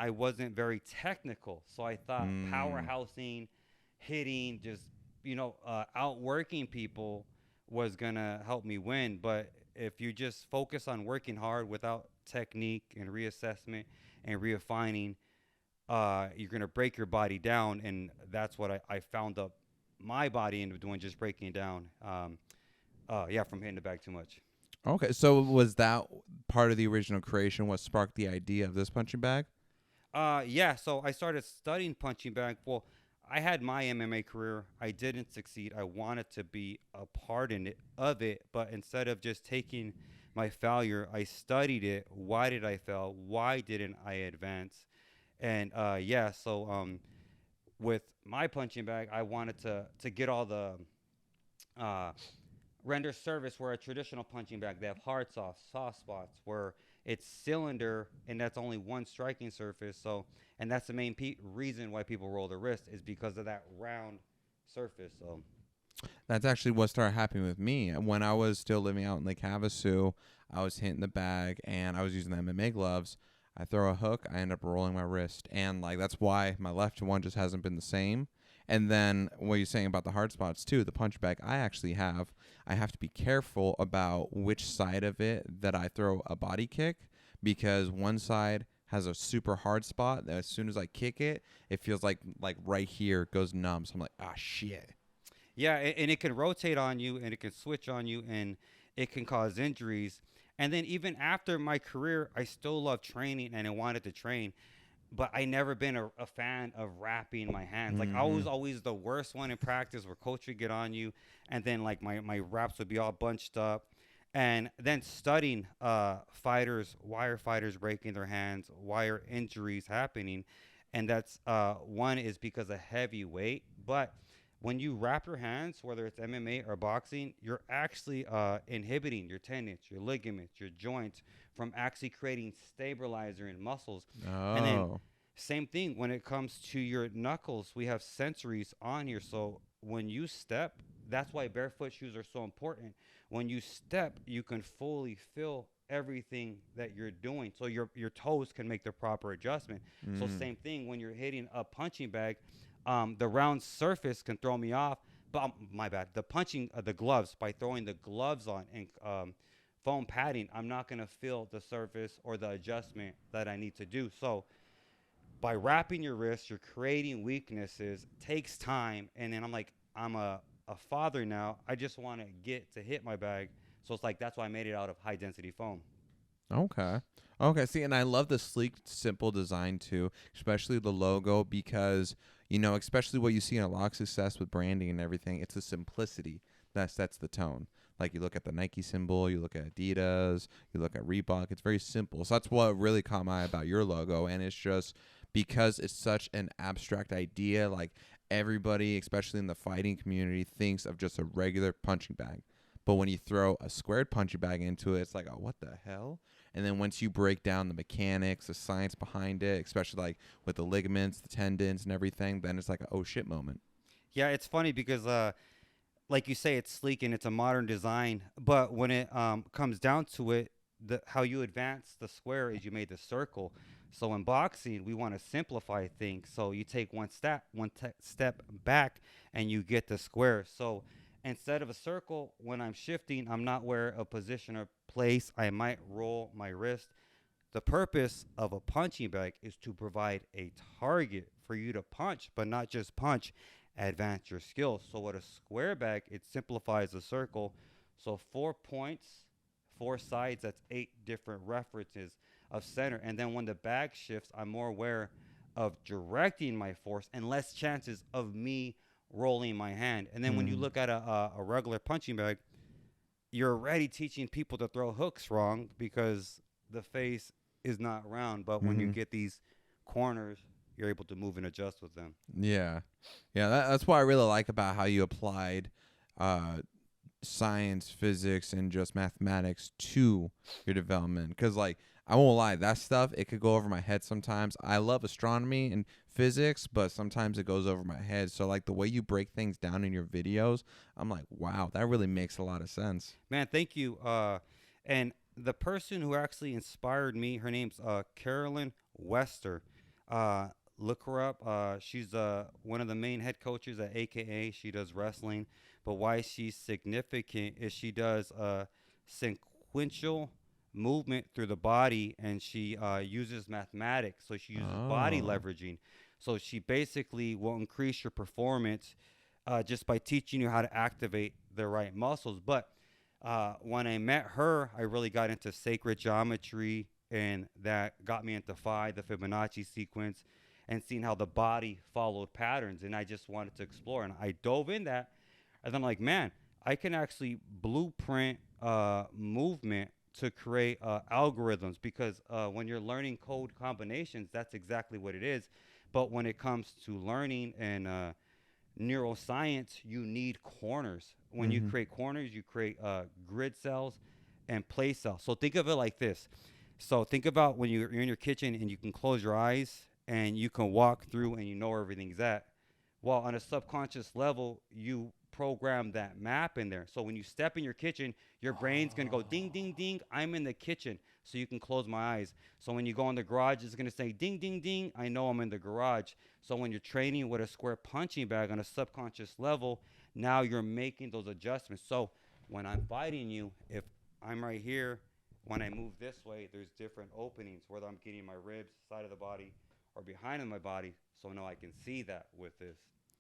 I wasn't very technical. So I thought Mm. powerhousing, hitting, just outworking people was gonna help me win. But if you just focus on working hard without technique and reassessment and refining, you're gonna break your body down, and that's what I found up my body into doing, just breaking it down. Yeah, from hitting the bag too much. Okay, so was that part of the original creation? What sparked the idea of this punching bag? Yeah, so I started studying punching bag. Well, I had my MMA career. I didn't succeed. I wanted to be a part in it of it, but instead of just taking my failure, I studied it. Why did I fail? Why didn't I advance? And yeah, so with my punching bag, I wanted to get all the uh, render service where a traditional punching bag they have hard soft spots where it's cylinder and that's only one striking surface. So and that's the main reason why people roll the wrist is because of that round surface. So That's actually what started happening with me. When I was still living out in Lake Havasu, I was hitting the bag and I was using the MMA gloves. I throw a hook, I end up rolling my wrist. And like that's why my left one just hasn't been the same. And then what you're saying about the hard spots too, the punch bag I have to be careful about which side of it that I throw a body kick because one side has a super hard spot that as soon as I kick it, it feels like right here goes numb. So I'm like, ah shit. yeah, and it can rotate on you and it can switch on you and it can cause injuries. And then even after my career, I still love training and I wanted to train, but I never been a fan of wrapping my hands. Like I was Mm-hmm. always the worst one in practice where coach would get on you and then like my wraps would be all bunched up. And then studying fighters, wire fighters breaking their hands, wire injuries happening. And that's one is because of heavy weight. But when you wrap your hands, whether it's MMA or boxing, you're actually inhibiting your tendons, your ligaments, your joints from actually creating stabilizer in muscles. And then Oh. same thing when it comes to your knuckles. We have sensories on here. So when you step, that's why barefoot shoes are so important. When you step, you can fully feel everything that you're doing. So your toes can make the proper adjustment. So Mm. same thing when you're hitting a punching bag, the round surface can throw me off. But my bad. The punching the gloves by throwing the gloves on and foam padding, I'm not gonna feel the surface or the adjustment that I need to do. So by wrapping your wrist, you're creating weaknesses. Takes time, and then I'm a father now. I just want to get to hit my bag. So it's like that's why I made it out of high density foam. Okay. Okay. See, and I love the sleek, simple design too, especially the logo because especially what you see in a lot of success with branding and everything. It's the simplicity that sets the tone. Like you look at the Nike symbol, you look at Adidas, you look at Reebok. It's very simple. So that's what really caught my eye about your logo, and it's just because it's such an abstract idea. Like everybody, especially in the fighting community, thinks of just a regular punching bag. But when you throw a squared punching bag into it, it's like, oh, what the hell? And then once you break down the mechanics, the science behind it, especially like with the ligaments, the tendons, and everything, then it's like a oh shit moment. Yeah, it's funny because like you say, it's sleek and it's a modern design. But when it comes down to it, the how you advance the square is you made the circle. So in boxing, we want to simplify things. So you take one step back, and you get the square. So instead of a circle, when I'm shifting, I'm not where a position or place. I might roll my wrist. The purpose of a punching bag is to provide a target for you to punch, but not just punch, advance your skills. So with a square bag, it simplifies the circle. So 4 points, four sides, that's eight different references of center. And then when the bag shifts, I'm more aware of directing my force and less chances of me rolling my hand. And then when you Mm. look at a regular punching bag, you're already teaching people to throw hooks wrong because the face is not round. But when you Mm-hmm. get these corners, you're able to move and adjust with them. Yeah, yeah. That's what I really like about how you applied uh, science, physics, and just mathematics to your development. Because like I won't lie, that stuff it could go over my head sometimes. I love astronomy and physics, but sometimes it goes over my head. So like the way you break things down in your videos, I'm like, wow, that really makes a lot of sense. Man, thank you. And the person who actually inspired me, her name's Carolyn Wester. Uh, Look her up. She's one of the main head coaches at AKA. She does wrestling, but why she's significant is she does sequential movement through the body, and she uses mathematics. So she uses body Oh. leveraging. So she basically will increase your performance just by teaching you how to activate the right muscles. But when I met her, I really got into sacred geometry, and that got me into phi, the Fibonacci sequence, and seeing how the body followed patterns. And I just wanted to explore, and I dove in that, and then I'm like, man, I can actually blueprint movement to create algorithms because when you're learning code combinations, that's exactly what it is. But when it comes to learning and neuroscience, you need corners. When you Mm-hmm. create corners, you create grid cells and place cells. So think of it like this. So think about when you're in your kitchen and you can close your eyes and you can walk through and you know where everything's at. Well, on a subconscious level, you program that map in there. So when you step in your kitchen, your brain's gonna go ding, ding, ding. I'm in the kitchen, so you can close my eyes. So when you go in the garage, it's gonna say ding, ding, ding. I know I'm in the garage. So when you're training with a square punching bag on a subconscious level, now you're making those adjustments. So when I'm fighting you, if I'm right here, when I move this way, there's different openings, whether I'm getting my ribs, side of the body, or behind of my body. So now I can see that with this